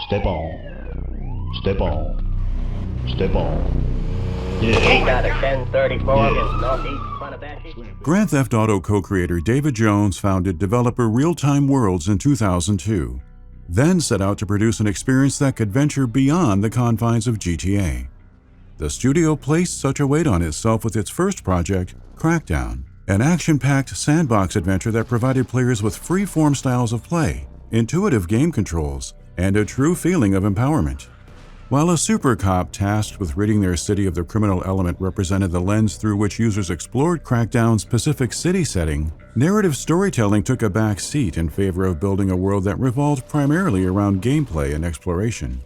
Step on. Step on. Step on. Yeah. He got a 1034 in northeast Funabashi. Grand Theft Auto co-creator David Jones founded developer Realtime Worlds in 2002, then set out to produce an experience that could venture beyond the confines of GTA. The studio placed such a weight on itself with its first project, Crackdown, an action-packed sandbox adventure that provided players with free-form styles of play, intuitive game controls, and a true feeling of empowerment. While a super cop tasked with ridding their city of the criminal element represented the lens through which users explored Crackdown's Pacific City setting, narrative storytelling took a back seat in favor of building a world that revolved primarily around gameplay and exploration.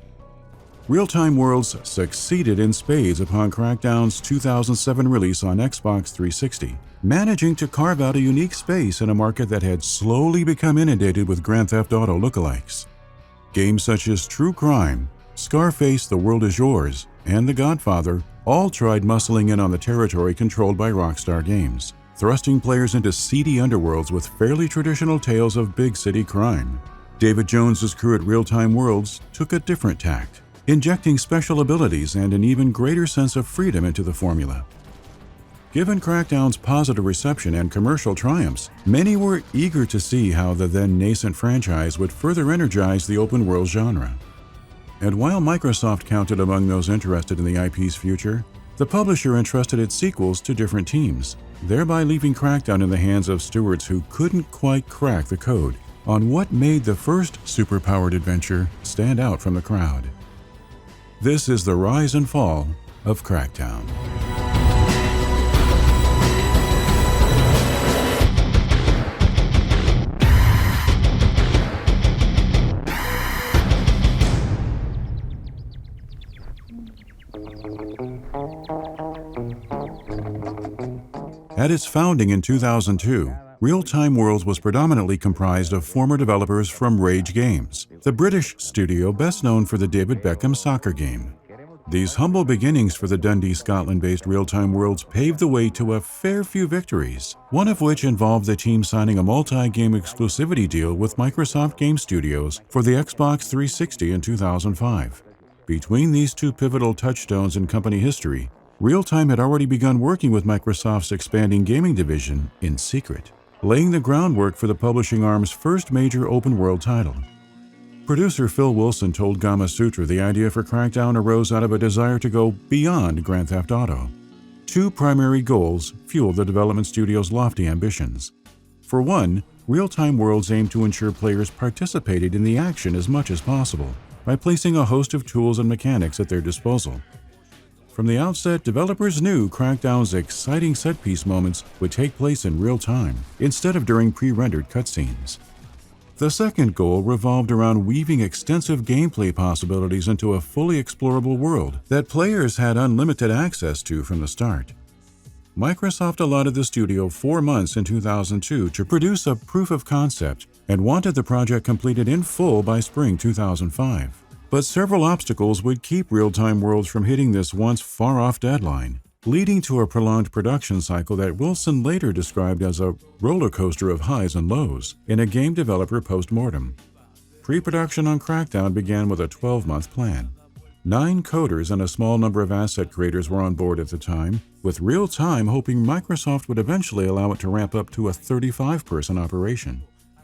Realtime Worlds succeeded in spades upon Crackdown's 2007 release on Xbox 360, managing to carve out a unique space in a market that had slowly become inundated with Grand Theft Auto lookalikes. Games such as True Crime, Scarface, The World Is Yours, and The Godfather all tried muscling in on the territory controlled by Rockstar Games, thrusting players into seedy underworlds with fairly traditional tales of big city crime. David Jones's crew at Realtime Worlds took a different tact, injecting special abilities and an even greater sense of freedom into the formula. Given Crackdown's positive reception and commercial triumphs, many were eager to see how the then nascent franchise would further energize the open world genre. And while Microsoft counted among those interested in the IP's future, the publisher entrusted its sequels to different teams, thereby leaving Crackdown in the hands of stewards who couldn't quite crack the code on what made the first superpowered adventure stand out from the crowd. This is the rise and fall of Crackdown. At its founding in 2002, Realtime Worlds was predominantly comprised of former developers from Rage Games, the British studio best known for the David Beckham soccer game. These humble beginnings for the Dundee, Scotland-based Realtime Worlds paved the way to a fair few victories, one of which involved the team signing a multi-game exclusivity deal with Microsoft Game Studios for the Xbox 360 in 2005. Between these two pivotal touchstones in company history, Realtime had already begun working with Microsoft's expanding gaming division in secret, laying the groundwork for the publishing arm's first major open-world title. Producer Phil Wilson told Gama Sutra the idea for Crackdown arose out of a desire to go beyond Grand Theft Auto. Two primary goals fueled the development studio's lofty ambitions. For one, Realtime Worlds aimed to ensure players participated in the action as much as possible by placing a host of tools and mechanics at their disposal. From the outset, developers knew Crackdown's exciting set-piece moments would take place in real time, instead of during pre-rendered cutscenes. The second goal revolved around weaving extensive gameplay possibilities into a fully explorable world that players had unlimited access to from the start. Microsoft allotted the studio 4 months in 2002 to produce a proof of concept and wanted the project completed in full by spring 2005. But several obstacles would keep Realtime Worlds from hitting this once far-off deadline, leading to a prolonged production cycle that Wilson later described as a roller coaster of highs and lows in a game developer post-mortem. Pre-production on Crackdown began with a 12-month plan. 9 coders and a small number of asset creators were on board at the time, with Realtime hoping Microsoft would eventually allow it to ramp up to a 35-person operation.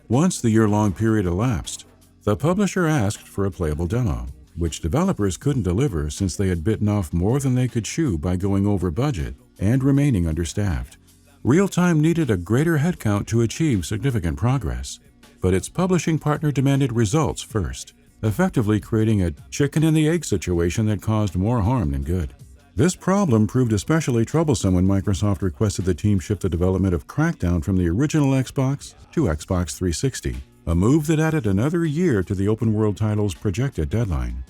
Once the year-long period elapsed, the publisher asked for a playable demo, which developers couldn't deliver since they had bitten off more than they could chew by going over budget and remaining understaffed. Realtime needed a greater headcount to achieve significant progress, but its publishing partner demanded results first, effectively creating a chicken-and-the-egg situation that caused more harm than good. This problem proved especially troublesome when Microsoft requested the team shift the development of Crackdown from the original Xbox to Xbox 360. A move that added another year to the open-world title's projected deadline.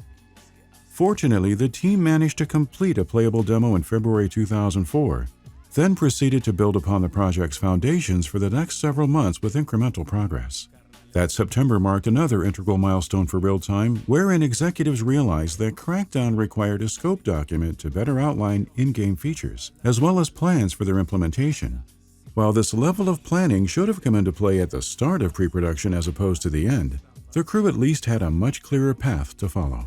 Fortunately, the team managed to complete a playable demo in February 2004, then proceeded to build upon the project's foundations for the next several months with incremental progress. That September marked another integral milestone for Realtime, wherein executives realized that Crackdown required a scope document to better outline in-game features, as well as plans for their implementation. While this level of planning should have come into play at the start of pre-production as opposed to the end, the crew at least had a much clearer path to follow.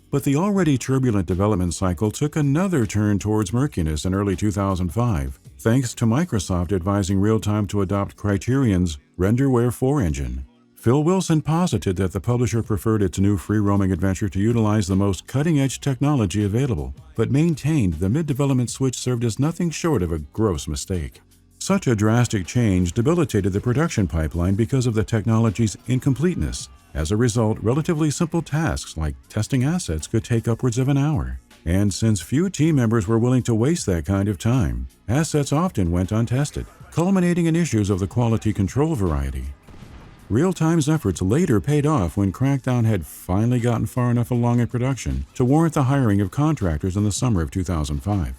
But the already turbulent development cycle took another turn towards murkiness in early 2005, thanks to Microsoft advising Realtime to adopt Criterion's Renderware 4 engine. Phil Wilson posited that the publisher preferred its new free-roaming adventure to utilize the most cutting-edge technology available, but maintained the mid-development switch served as nothing short of a gross mistake. Such a drastic change debilitated the production pipeline because of the technology's incompleteness. As a result, relatively simple tasks like testing assets could take upwards of an hour. And since few team members were willing to waste that kind of time, assets often went untested, culminating in issues of the quality control variety. Realtime's efforts later paid off when Crackdown had finally gotten far enough along in production to warrant the hiring of contractors in the summer of 2005.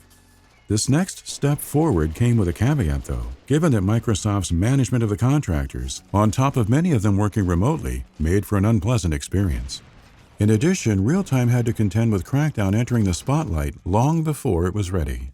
This next step forward came with a caveat, though, given that Microsoft's management of the contractors, on top of many of them working remotely, made for an unpleasant experience. In addition, Realtime had to contend with Crackdown entering the spotlight long before it was ready.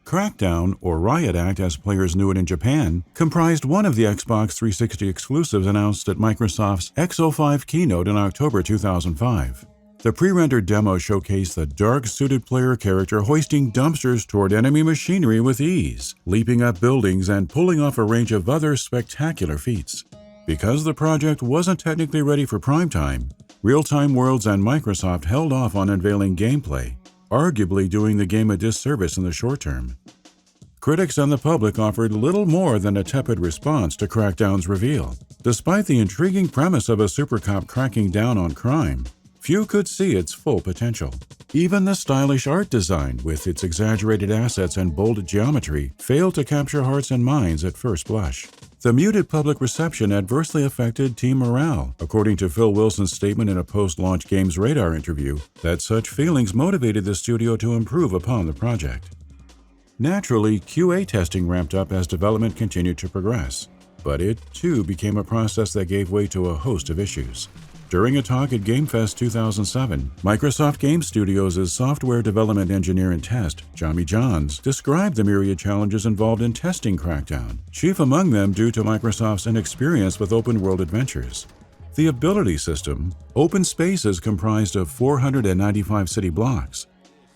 Crackdown, or Riot Act as players knew it in Japan, comprised one of the Xbox 360 exclusives announced at Microsoft's X05 keynote in October 2005. The pre-rendered demo showcased the dark-suited player character hoisting dumpsters toward enemy machinery with ease, leaping up buildings and pulling off a range of other spectacular feats. Because the project wasn't technically ready for prime time, Realtime Worlds and Microsoft held off on unveiling gameplay, arguably doing the game a disservice in the short term. Critics and the public offered little more than a tepid response to Crackdown's reveal. Despite the intriguing premise of a super cop cracking down on crime, few could see its full potential. Even the stylish art design, with its exaggerated assets and bold geometry, failed to capture hearts and minds at first blush. The muted public reception adversely affected team morale, according to Phil Wilson's statement in a post-launch Games Radar interview, that such feelings motivated the studio to improve upon the project. Naturally, QA testing ramped up as development continued to progress, but it, too, became a process that gave way to a host of issues. During a talk at GameFest 2007, Microsoft Game Studios' software development engineer in test, Jamie Johns, described the myriad challenges involved in testing Crackdown, chief among them due to Microsoft's inexperience with open-world adventures. The ability system, open spaces comprised of 495 city blocks,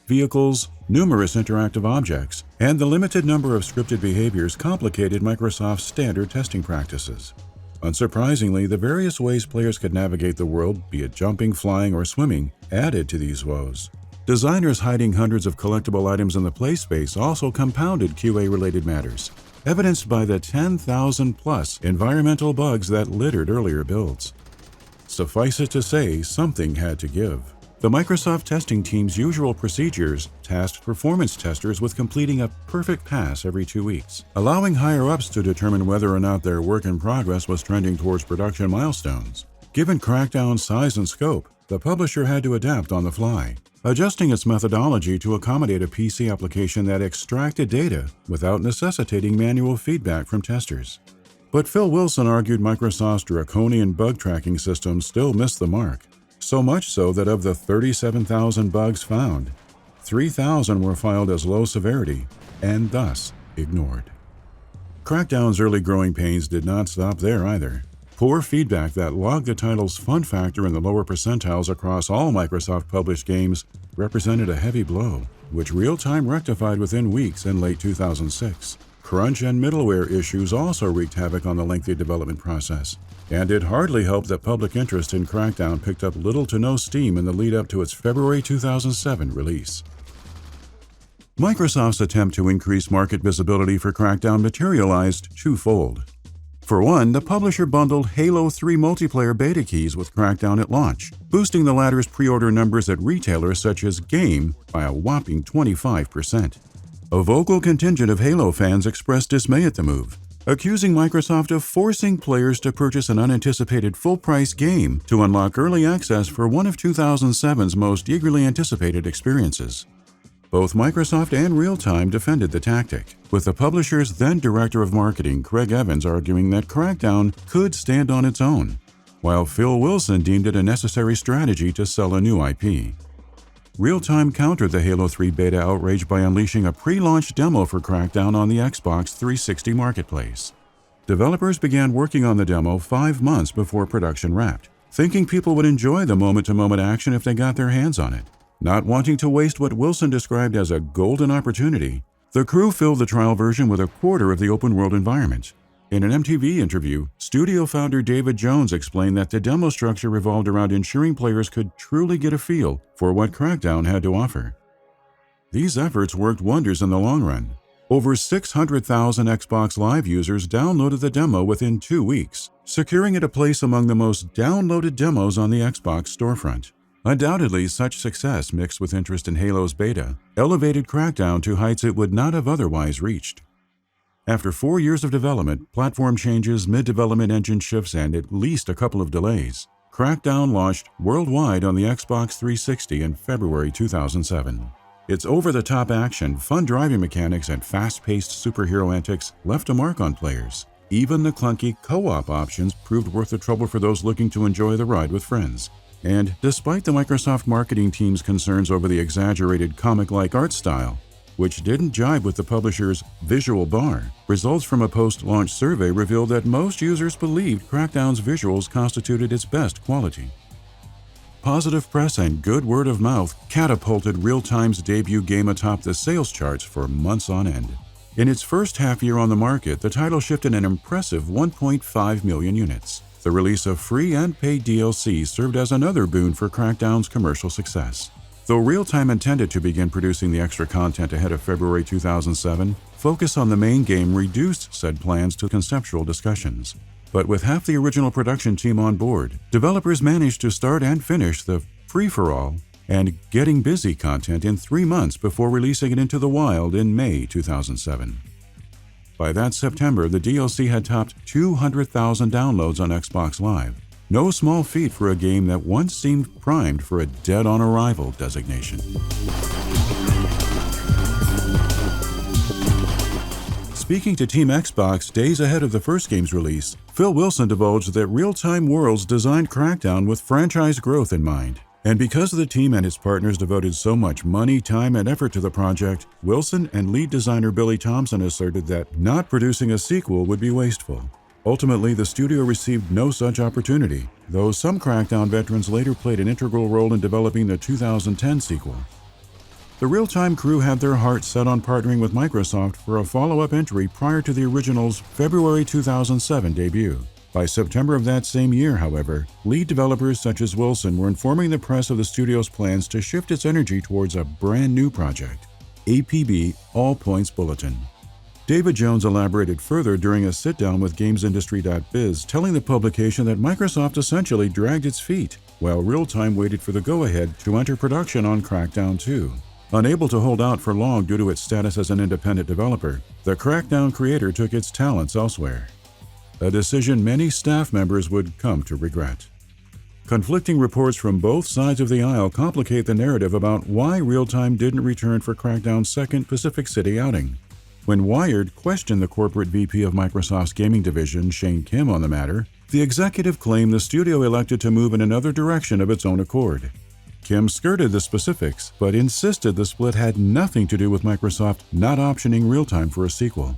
vehicles, numerous interactive objects, and the limited number of scripted behaviors complicated Microsoft's standard testing practices. Unsurprisingly, the various ways players could navigate the world, be it jumping, flying, or swimming, added to these woes. Designers hiding hundreds of collectible items in the play space also compounded QA-related matters, evidenced by the 10,000-plus environmental bugs that littered earlier builds. Suffice it to say, something had to give. The Microsoft testing team's usual procedures tasked performance testers with completing a perfect pass every 2 weeks, allowing higher-ups to determine whether or not their work in progress was trending towards production milestones. Given Crackdown's size and scope, the publisher had to adapt on the fly, adjusting its methodology to accommodate a PC application that extracted data without necessitating manual feedback from testers. But Phil Wilson argued Microsoft's draconian bug tracking system still missed the mark. So much so that of the 37,000 bugs found, 3,000 were filed as low severity and thus ignored. Crackdown's early growing pains did not stop there either. Poor feedback that logged the title's fun factor in the lower percentiles across all Microsoft-published games represented a heavy blow, which Realtime rectified within weeks in late 2006. Crunch and middleware issues also wreaked havoc on the lengthy development process, and it hardly helped that public interest in Crackdown picked up little to no steam in the lead-up to its February 2007 release. Microsoft's attempt to increase market visibility for Crackdown materialized twofold. For one, the publisher bundled Halo 3 multiplayer beta keys with Crackdown at launch, boosting the latter's pre-order numbers at retailers such as Game by a whopping 25%. A vocal contingent of Halo fans expressed dismay at the move, accusing Microsoft of forcing players to purchase an unanticipated full-price game to unlock early access for one of 2007's most eagerly anticipated experiences. Both Microsoft and Realtime defended the tactic, with the publisher's then Director of Marketing, Craig Evans, arguing that Crackdown could stand on its own, while Phil Wilson deemed it a necessary strategy to sell a new IP. Realtime countered the Halo 3 beta outrage by unleashing a pre-launch demo for Crackdown on the Xbox 360 marketplace. developers began working on the demo 5 months before production wrapped, thinking people would enjoy the moment-to-moment action if they got their hands on it. Not wanting to waste what Wilson described as a golden opportunity, the crew filled the trial version with a quarter of the open-world environment. In an MTV interview, studio founder David Jones explained that the demo structure revolved around ensuring players could truly get a feel for what Crackdown had to offer. These efforts worked wonders in the long run. Over 600,000 Xbox Live users downloaded the demo within 2 weeks, securing it a place among the most downloaded demos on the Xbox storefront. Undoubtedly, such success mixed with interest in Halo's beta elevated Crackdown to heights it would not have otherwise reached. After 4 years of development, platform changes, mid-development engine shifts, and at least a couple of delays, Crackdown launched worldwide on the Xbox 360 in February 2007. Its over-the-top action, fun driving mechanics, and fast-paced superhero antics left a mark on players. Even the clunky co-op options proved worth the trouble for those looking to enjoy the ride with friends. And despite the Microsoft marketing team's concerns over the exaggerated comic-like art style, which didn't jibe with the publisher's visual bar, results from a post-launch survey revealed that most users believed Crackdown's visuals constituted its best quality. Positive press and good word of mouth catapulted Realtime's debut game atop the sales charts for months on end. In its first half year on the market, the title shipped an impressive 1.5 million units. The release of free and paid DLC served as another boon for Crackdown's commercial success. Though Realtime intended to begin producing the extra content ahead of February 2007, focus on the main game reduced said plans to conceptual discussions. But with half the original production team on board, developers managed to start and finish the free-for-all and Getting Busy content in 3 months before releasing it into the wild in May 2007. By that September, the DLC had topped 200,000 downloads on Xbox Live. No small feat for a game that once seemed primed for a dead-on-arrival designation. Speaking to Team Xbox days ahead of the first game's release, Phil Wilson divulged that Realtime Worlds designed Crackdown with franchise growth in mind. And because the team and its partners devoted so much money, time, and effort to the project, Wilson and lead designer Billy Thompson asserted that not producing a sequel would be wasteful. Ultimately, the studio received no such opportunity, though some Crackdown veterans later played an integral role in developing the 2010 sequel. The Realtime crew had their hearts set on partnering with Microsoft for a follow-up entry prior to the original's February 2007 debut. By September of that same year, however, lead developers such as Wilson were informing the press of the studio's plans to shift its energy towards a brand new project, APB All Points Bulletin. David Jones elaborated further during a sit-down with GamesIndustry.biz, telling the publication that Microsoft essentially dragged its feet, while Realtime waited for the go-ahead to enter production on Crackdown 2. Unable to hold out for long due to its status as an independent developer, the Crackdown creator took its talents elsewhere. A decision many staff members would come to regret. Conflicting reports from both sides of the aisle complicate the narrative about why Realtime didn't return for Crackdown's second Pacific City outing. When Wired questioned the corporate VP of Microsoft's gaming division, Shane Kim, on the matter, the executive claimed the studio elected to move in another direction of its own accord. Kim skirted the specifics, but insisted the split had nothing to do with Microsoft not optioning Realtime for a sequel.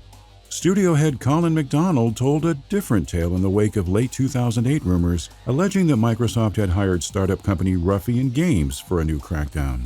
Studio head Colin McDonald told a different tale in the wake of late 2008 rumors, alleging that Microsoft had hired startup company Ruffian Games for a new Crackdown.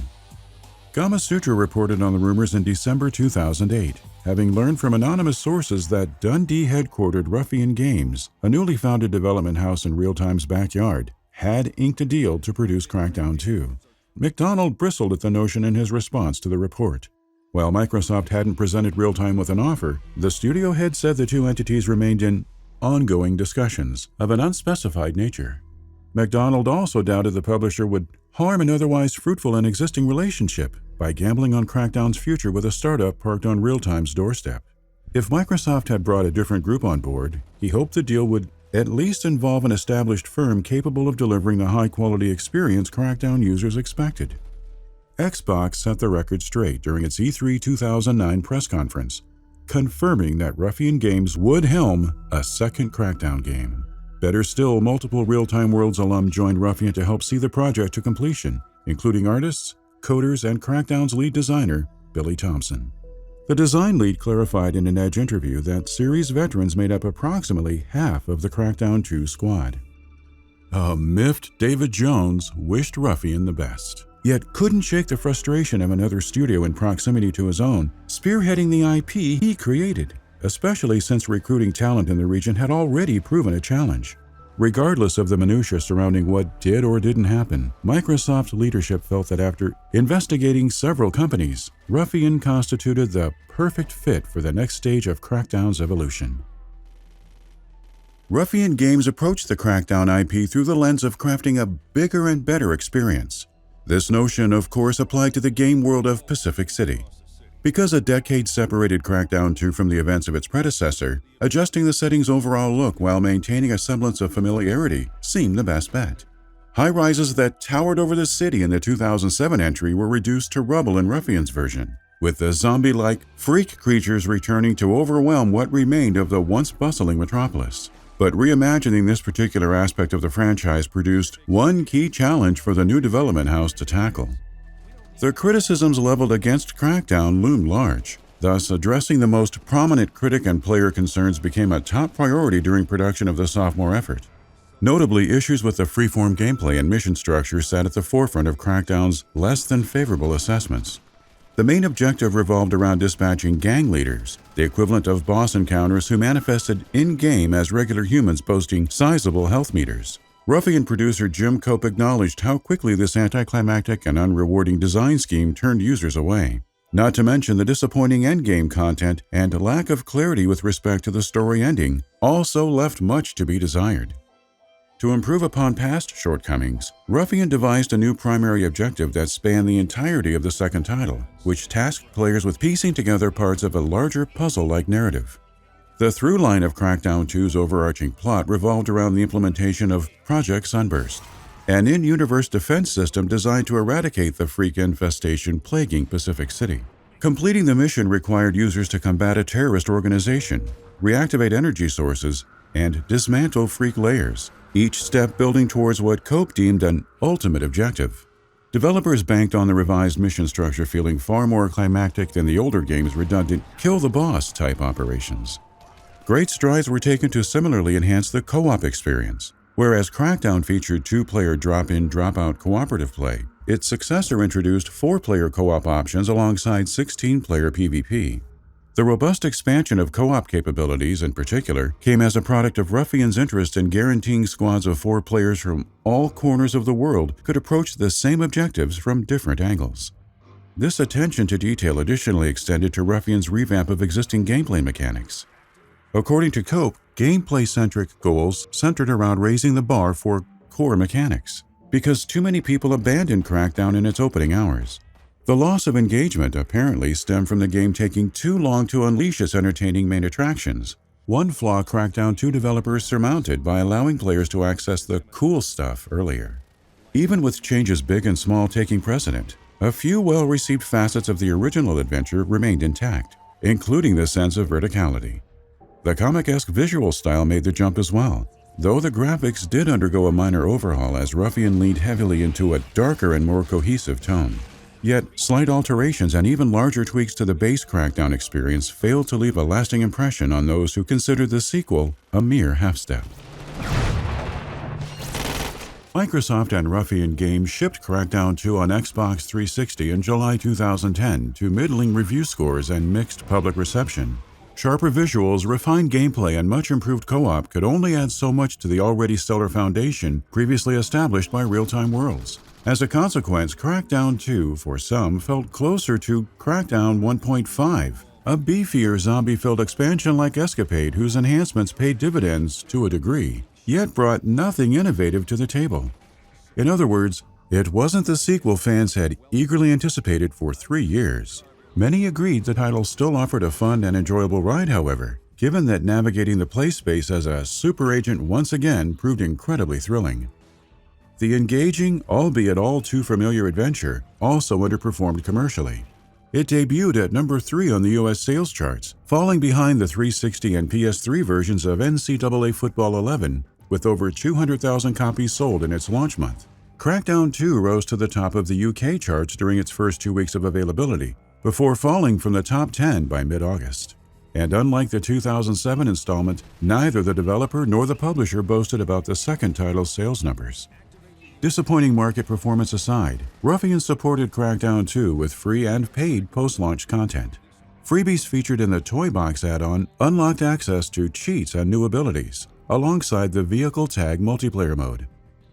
Gamasutra reported on the rumors in December 2008, having learned from anonymous sources that Dundee-headquartered Ruffian Games, a newly founded development house in Realtime's backyard, had inked a deal to produce Crackdown 2. McDonald bristled at the notion in his response to the report. While Microsoft hadn't presented Realtime with an offer, the studio head said the two entities remained in ongoing discussions of an unspecified nature. McDonald also doubted the publisher would harm an otherwise fruitful and existing relationship by gambling on Crackdown's future with a startup parked on Realtime's doorstep. If Microsoft had brought a different group on board, he hoped the deal would at least involve an established firm capable of delivering the high-quality experience Crackdown users expected. Xbox set the record straight during its E3 2009 press conference, confirming that Ruffian Games would helm a second Crackdown game. Better still, multiple Realtime Worlds alum joined Ruffian to help see the project to completion, including artists, coders, and Crackdown's lead designer, Billy Thompson. The design lead clarified in an Edge interview that series veterans made up approximately half of the Crackdown 2 squad. A miffed David Jones wished Ruffian the best, yet couldn't shake the frustration of another studio in proximity to his own, spearheading the IP he created, especially since recruiting talent in the region had already proven a challenge. Regardless of the minutiae surrounding what did or didn't happen, Microsoft leadership felt that after investigating several companies, Ruffian constituted the perfect fit for the next stage of Crackdown's evolution. Ruffian Games approached the Crackdown IP through the lens of crafting a bigger and better experience. This notion, of course, applied to the game world of Pacific City. Because a decade separated Crackdown 2 from the events of its predecessor, adjusting the setting's overall look while maintaining a semblance of familiarity seemed the best bet. High-rises that towered over the city in the 2007 entry were reduced to rubble in Ruffian's version, with the zombie-like freak creatures returning to overwhelm what remained of the once bustling metropolis. But reimagining this particular aspect of the franchise produced one key challenge for the new development house to tackle. The criticisms leveled against Crackdown loomed large. Thus, addressing the most prominent critic and player concerns became a top priority during production of the sophomore effort. Notably, issues with the freeform gameplay and mission structure sat at the forefront of Crackdown's less than favorable assessments. The main objective revolved around dispatching gang leaders, the equivalent of boss encounters who manifested in-game as regular humans boasting sizable health meters. Ruffian producer Jim Cope acknowledged how quickly this anticlimactic and unrewarding design scheme turned users away. Not to mention the disappointing endgame content and lack of clarity with respect to the story ending also left much to be desired. To improve upon past shortcomings, Ruffian devised a new primary objective that spanned the entirety of the second title, which tasked players with piecing together parts of a larger puzzle-like narrative. The through line of Crackdown 2's overarching plot revolved around the implementation of Project Sunburst, an in-universe defense system designed to eradicate the freak infestation plaguing Pacific City. Completing the mission required users to combat a terrorist organization, reactivate energy sources, and dismantle freak layers, each step building towards what Cope deemed an ultimate objective. Developers banked on the revised mission structure feeling far more climactic than the older game's redundant kill-the-boss type operations. Great strides were taken to similarly enhance the co-op experience. Whereas Crackdown featured 2-player drop-in, drop-out cooperative play, its successor introduced 4-player co-op options alongside 16-player PvP. The robust expansion of co-op capabilities, in particular, came as a product of Ruffian's interest in guaranteeing squads of 4 players from all corners of the world could approach the same objectives from different angles. This attention to detail additionally extended to Ruffian's revamp of existing gameplay mechanics. According to Cope, gameplay-centric goals centered around raising the bar for core mechanics, because too many people abandoned Crackdown in its opening hours. The loss of engagement apparently stemmed from the game taking too long to unleash its entertaining main attractions, one flaw Crackdown 2 developers surmounted by allowing players to access the cool stuff earlier. Even with changes big and small taking precedent, a few well-received facets of the original adventure remained intact, including the sense of verticality. The comic-esque visual style made the jump as well, though the graphics did undergo a minor overhaul as Ruffian leaned heavily into a darker and more cohesive tone. Yet, slight alterations and even larger tweaks to the base Crackdown experience failed to leave a lasting impression on those who considered the sequel a mere half-step. Microsoft and Ruffian Games shipped Crackdown 2 on Xbox 360 in July 2010 to middling review scores and mixed public reception. Sharper visuals, refined gameplay, and much improved co-op could only add so much to the already stellar foundation previously established by Realtime Worlds. As a consequence, Crackdown 2, for some, felt closer to Crackdown 1.5, a beefier zombie-filled expansion-like escapade whose enhancements paid dividends to a degree, yet brought nothing innovative to the table. In other words, it wasn't the sequel fans had eagerly anticipated for 3 years. Many agreed the title still offered a fun and enjoyable ride, however, given that navigating the play space as a super agent once again proved incredibly thrilling. The engaging, albeit all too familiar adventure also underperformed commercially. It debuted at number 3 on the US sales charts, falling behind the 360 and PS3 versions of NCAA Football 11, with over 200,000 copies sold in its launch month. Crackdown 2 rose to the top of the UK charts during its first 2 weeks of availability, before falling from the top 10 by mid-August. And unlike the 2007 installment, neither the developer nor the publisher boasted about the second title's sales numbers. Disappointing market performance aside, Ruffian supported Crackdown 2 with free and paid post-launch content. Freebies featured in the Toy Box add-on unlocked access to cheats and new abilities, alongside the Vehicle Tag multiplayer mode.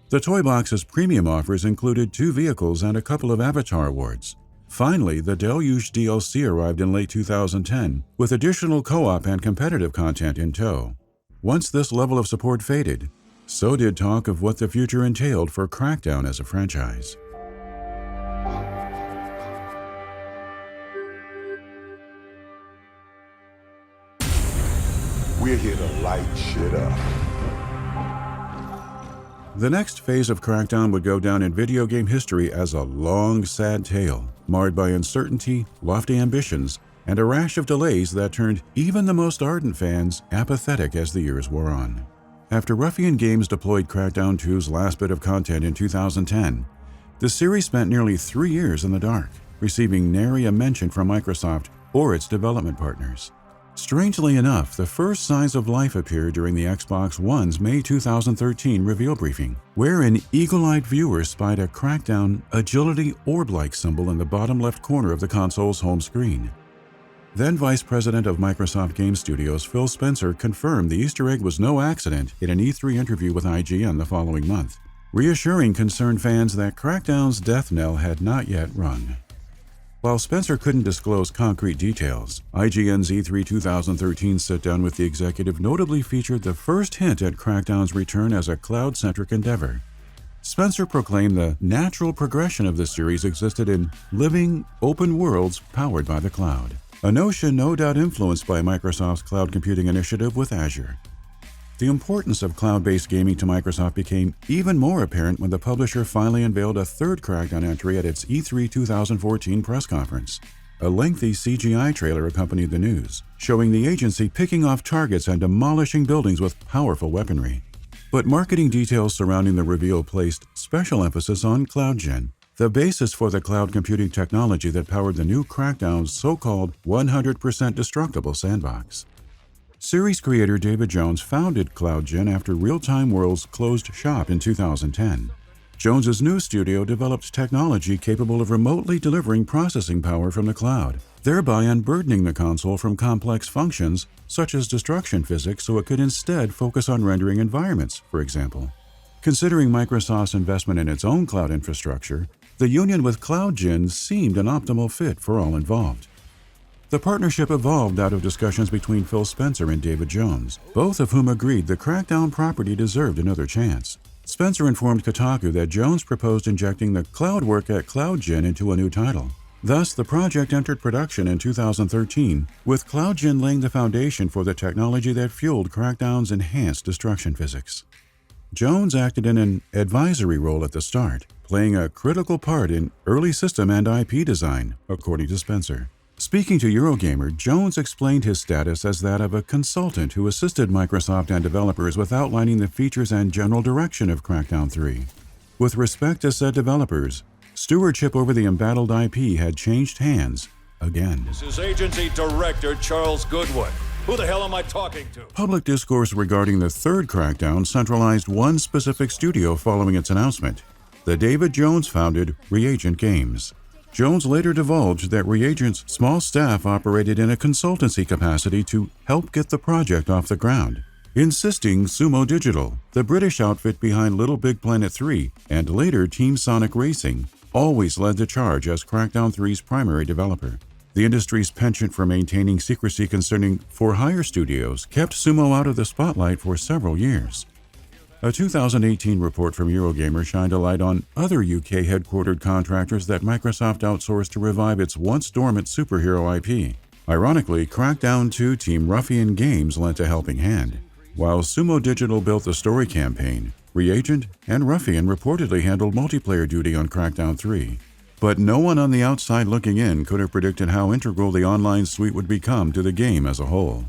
The Toy Box's premium offers included 2 vehicles and a couple of avatar awards. Finally, the Deluge DLC arrived in late 2010, with additional co-op and competitive content in tow. Once this level of support faded, so did talk of what the future entailed for Crackdown as a franchise. We're here to light shit up. The next phase of Crackdown would go down in video game history as a long, sad tale, marred by uncertainty, lofty ambitions, and a rash of delays that turned even the most ardent fans apathetic as the years wore on. After Ruffian Games deployed Crackdown 2's last bit of content in 2010, the series spent nearly 3 years in the dark, receiving nary a mention from Microsoft or its development partners. Strangely enough, the first signs of life appeared during the Xbox One's May 2013 reveal briefing, where an eagle-eyed viewer spied a Crackdown agility orb-like symbol in the bottom left corner of the console's home screen. Then Vice President of Microsoft Game Studios Phil Spencer confirmed the Easter egg was no accident in an E3 interview with IGN the following month, reassuring concerned fans that Crackdown's death knell had not yet rung. While Spencer couldn't disclose concrete details, IGN's E3 2013 sit-down with the executive notably featured the first hint at Crackdown's return as a cloud-centric endeavor. Spencer proclaimed the natural progression of the series existed in living, open worlds powered by the cloud, a notion no doubt influenced by Microsoft's cloud computing initiative with Azure. The importance of cloud-based gaming to Microsoft became even more apparent when the publisher finally unveiled a third Crackdown entry at its E3 2014 press conference. A lengthy CGI trailer accompanied the news, showing the agency picking off targets and demolishing buildings with powerful weaponry. But marketing details surrounding the reveal placed special emphasis on CloudGen, the basis for the cloud computing technology that powered the new Crackdown's so-called 100% destructible sandbox. Series creator David Jones founded CloudGen after Realtime Worlds closed shop in 2010. Jones's new studio developed technology capable of remotely delivering processing power from the cloud, thereby unburdening the console from complex functions such as destruction physics so it could instead focus on rendering environments, for example. Considering Microsoft's investment in its own cloud infrastructure, the union with CloudGen seemed an optimal fit for all involved. The partnership evolved out of discussions between Phil Spencer and David Jones, both of whom agreed the Crackdown property deserved another chance. Spencer informed Kotaku that Jones proposed injecting the cloud work at CloudGen into a new title. Thus, the project entered production in 2013, with CloudGen laying the foundation for the technology that fueled Crackdown's enhanced destruction physics. Jones acted in an advisory role at the start, playing a critical part in early system and IP design, according to Spencer. Speaking to Eurogamer, Jones explained his status as that of a consultant who assisted Microsoft and developers with outlining the features and general direction of Crackdown 3. With respect to said developers, stewardship over the embattled IP had changed hands again. This is Agency Director Charles Goodwin. Who the hell am I talking to? Public discourse regarding the third Crackdown centralized one specific studio following its announcement, the David Jones-founded Reagent Games. Jones later divulged that Reagent's small staff operated in a consultancy capacity to help get the project off the ground, insisting Sumo Digital, the British outfit behind Little Big Planet 3 and later Team Sonic Racing, always led the charge as Crackdown 3's primary developer. The industry's penchant for maintaining secrecy concerning for-hire studios kept Sumo out of the spotlight for several years. A 2018 report from Eurogamer shined a light on other UK-headquartered contractors that Microsoft outsourced to revive its once-dormant superhero IP. Ironically, Crackdown 2 team Ruffian Games lent a helping hand. While Sumo Digital built the story campaign, Reagent and Ruffian reportedly handled multiplayer duty on Crackdown 3. But no one on the outside looking in could have predicted how integral the online suite would become to the game as a whole.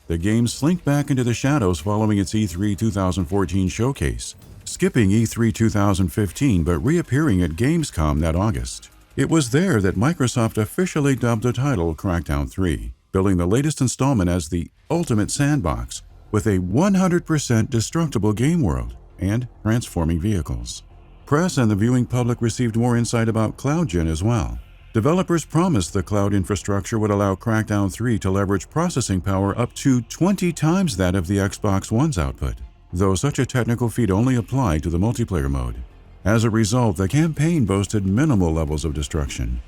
The game slinked back into the shadows following its E3 2014 showcase, skipping E3 2015 but reappearing at Gamescom that August. It was there that Microsoft officially dubbed the title Crackdown 3, billing the latest installment as the ultimate sandbox, with a 100% destructible game world and transforming vehicles. Press and the viewing public received more insight about CloudGen as well. Developers promised the cloud infrastructure would allow Crackdown 3 to leverage processing power up to 20 times that of the Xbox One's output, though such a technical feat only applied to the multiplayer mode. As a result, the campaign boasted minimal levels of destruction.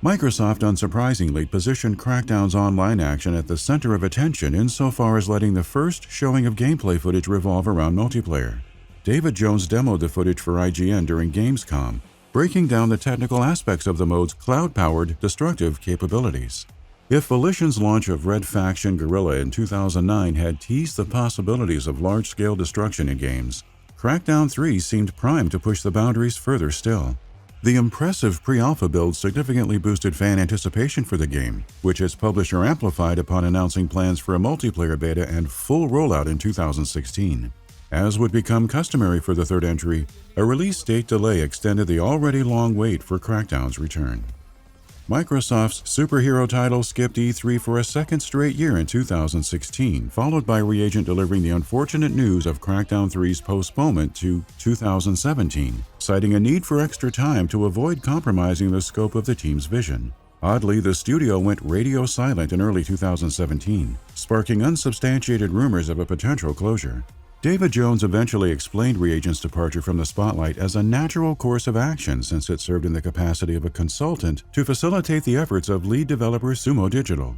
Microsoft unsurprisingly positioned Crackdown's online action at the center of attention insofar as letting the first showing of gameplay footage revolve around multiplayer. David Jones demoed the footage for IGN during Gamescom, breaking down the technical aspects of the mode's cloud-powered, destructive capabilities. If Volition's launch of Red Faction Guerrilla in 2009 had teased the possibilities of large-scale destruction in games, Crackdown 3 seemed primed to push the boundaries further still. The impressive pre-alpha build significantly boosted fan anticipation for the game, which its publisher amplified upon announcing plans for a multiplayer beta and full rollout in 2016. As would become customary for the third entry, a release date delay extended the already long wait for Crackdown's return. Microsoft's superhero title skipped E3 for a second straight year in 2016, followed by Reagent delivering the unfortunate news of Crackdown 3's postponement to 2017, citing a need for extra time to avoid compromising the scope of the team's vision. Oddly, the studio went radio silent in early 2017, sparking unsubstantiated rumors of a potential closure. David Jones eventually explained Reagent's departure from the spotlight as a natural course of action since it served in the capacity of a consultant to facilitate the efforts of lead developer Sumo Digital.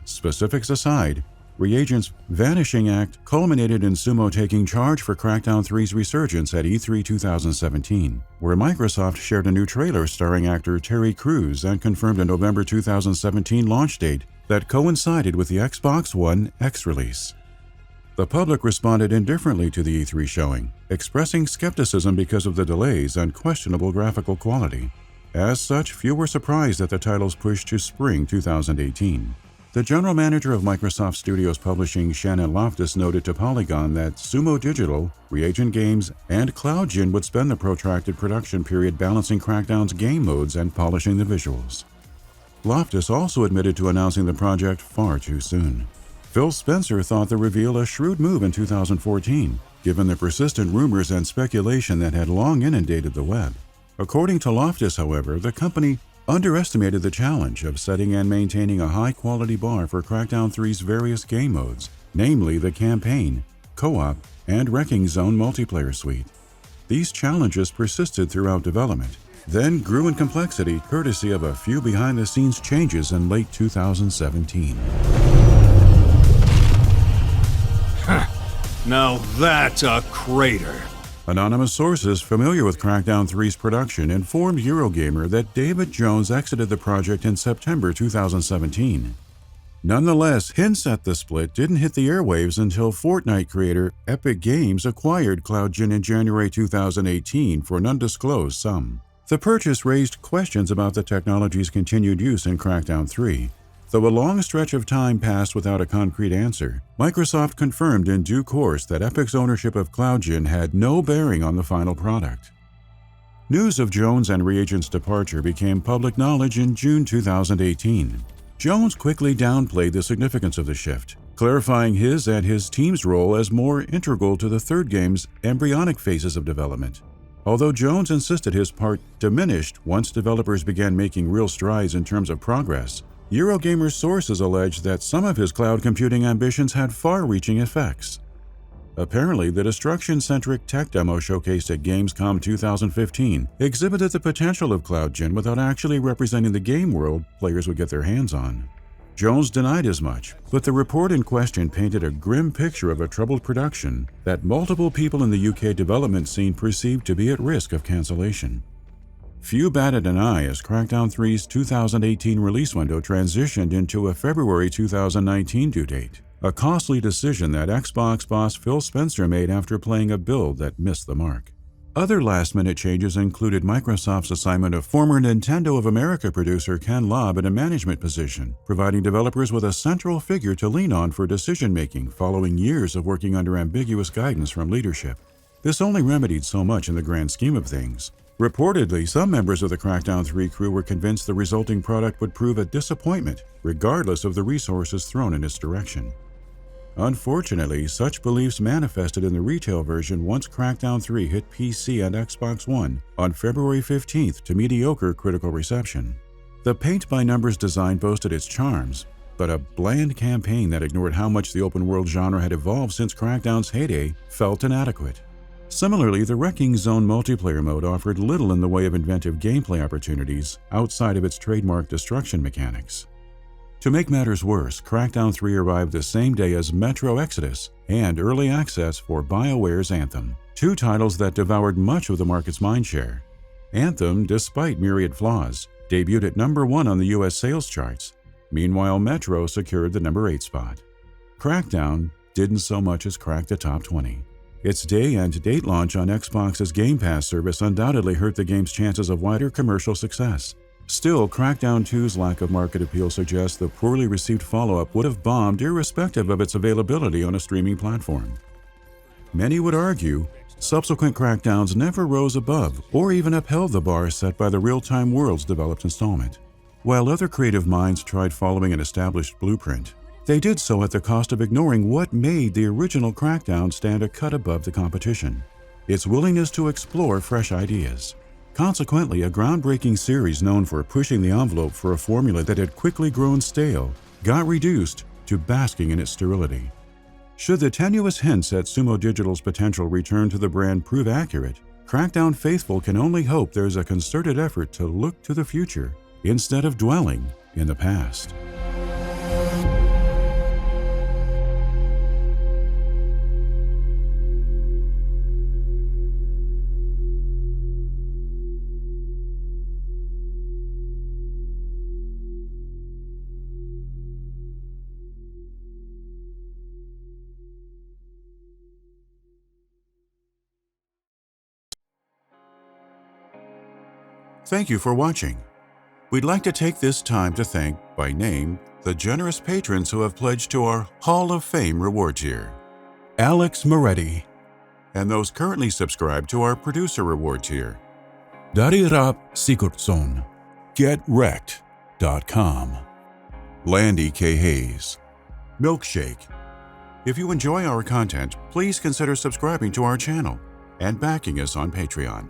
Specifics aside, Reagent's vanishing act culminated in Sumo taking charge for Crackdown 3's resurgence at E3 2017, where Microsoft shared a new trailer starring actor Terry Crews and confirmed a November 2017 launch date that coincided with the Xbox One X release. The public responded indifferently to the E3 showing, expressing skepticism because of the delays and questionable graphical quality. As such, few were surprised at the title's push to spring 2018. The general manager of Microsoft Studios Publishing, Shannon Loftus, noted to Polygon that Sumo Digital, Reagent Games, and CloudGen would spend the protracted production period balancing Crackdown's game modes and polishing the visuals. Loftus also admitted to announcing the project far too soon. Phil Spencer thought the reveal a shrewd move in 2014, given the persistent rumors and speculation that had long inundated the web. According to Loftus, however, the company underestimated the challenge of setting and maintaining a high-quality bar for Crackdown 3's various game modes, namely the campaign, co-op, and Wrecking Zone multiplayer suite. These challenges persisted throughout development, then grew in complexity courtesy of a few behind-the-scenes changes in late 2017. Now that's a crater. Anonymous sources familiar with Crackdown 3's production informed Eurogamer that David Jones exited the project in September 2017. Nonetheless, hints at the split didn't hit the airwaves until Fortnite creator Epic Games acquired CloudGen in January 2018 for an undisclosed sum. The purchase raised questions about the technology's continued use in Crackdown 3. Though a long stretch of time passed without a concrete answer, Microsoft confirmed in due course that Epic's ownership of CloudGen had no bearing on the final product. News of Jones and Reagent's departure became public knowledge in June 2018. Jones quickly downplayed the significance of the shift, clarifying his and his team's role as more integral to the third game's embryonic phases of development. Although Jones insisted his part diminished once developers began making real strides in terms of progress, Eurogamer's sources alleged that some of his cloud computing ambitions had far-reaching effects. Apparently, the destruction-centric tech demo showcased at Gamescom 2015 exhibited the potential of CloudGen without actually representing the game world players would get their hands on. Jones denied as much, but the report in question painted a grim picture of a troubled production that multiple people in the UK development scene perceived to be at risk of cancellation. Few batted an eye as Crackdown 3's 2018 release window transitioned into a February 2019 due date, a costly decision that Xbox boss Phil Spencer made after playing a build that missed the mark. Other last-minute changes included Microsoft's assignment of former Nintendo of America producer Ken Lobb in a management position, providing developers with a central figure to lean on for decision-making following years of working under ambiguous guidance from leadership. This only remedied so much in the grand scheme of things, Reportedly, some members of the Crackdown 3 crew were convinced the resulting product would prove a disappointment, regardless of the resources thrown in its direction. Unfortunately, such beliefs manifested in the retail version once Crackdown 3 hit PC and Xbox One on February 15th to mediocre critical reception. The paint-by-numbers design boasted its charms, but a bland campaign that ignored how much the open-world genre had evolved since Crackdown's heyday felt inadequate. Similarly, the Wrecking Zone multiplayer mode offered little in the way of inventive gameplay opportunities outside of its trademark destruction mechanics. To make matters worse, Crackdown 3 arrived the same day as Metro Exodus and early access for BioWare's Anthem, two titles that devoured much of the market's mindshare. Anthem, despite myriad flaws, debuted at number 1 on the US sales charts. Meanwhile, Metro secured the number 8 spot. Crackdown didn't so much as crack the top 20. Its day and date launch on Xbox's Game Pass service undoubtedly hurt the game's chances of wider commercial success. Still, Crackdown 2's lack of market appeal suggests the poorly received follow-up would have bombed irrespective of its availability on a streaming platform. Many would argue subsequent Crackdowns never rose above or even upheld the bar set by the Realtime Worlds developed installment. While other creative minds tried following an established blueprint, they did so at the cost of ignoring what made the original Crackdown stand a cut above the competition: its willingness to explore fresh ideas. Consequently, a groundbreaking series known for pushing the envelope for a formula that had quickly grown stale got reduced to basking in its sterility. Should the tenuous hints at Sumo Digital's potential return to the brand prove accurate, Crackdown faithful can only hope there's a concerted effort to look to the future instead of dwelling in the past. Thank you for watching. We'd like to take this time to thank, by name, the generous patrons who have pledged to our Hall of Fame reward tier: Alex Moretti, and those currently subscribed to our producer reward tier: Darirap Sigurdsson, GetWrecked.com, Landy K. Hayes, Milkshake. If you enjoy our content, please consider subscribing to our channel and backing us on Patreon.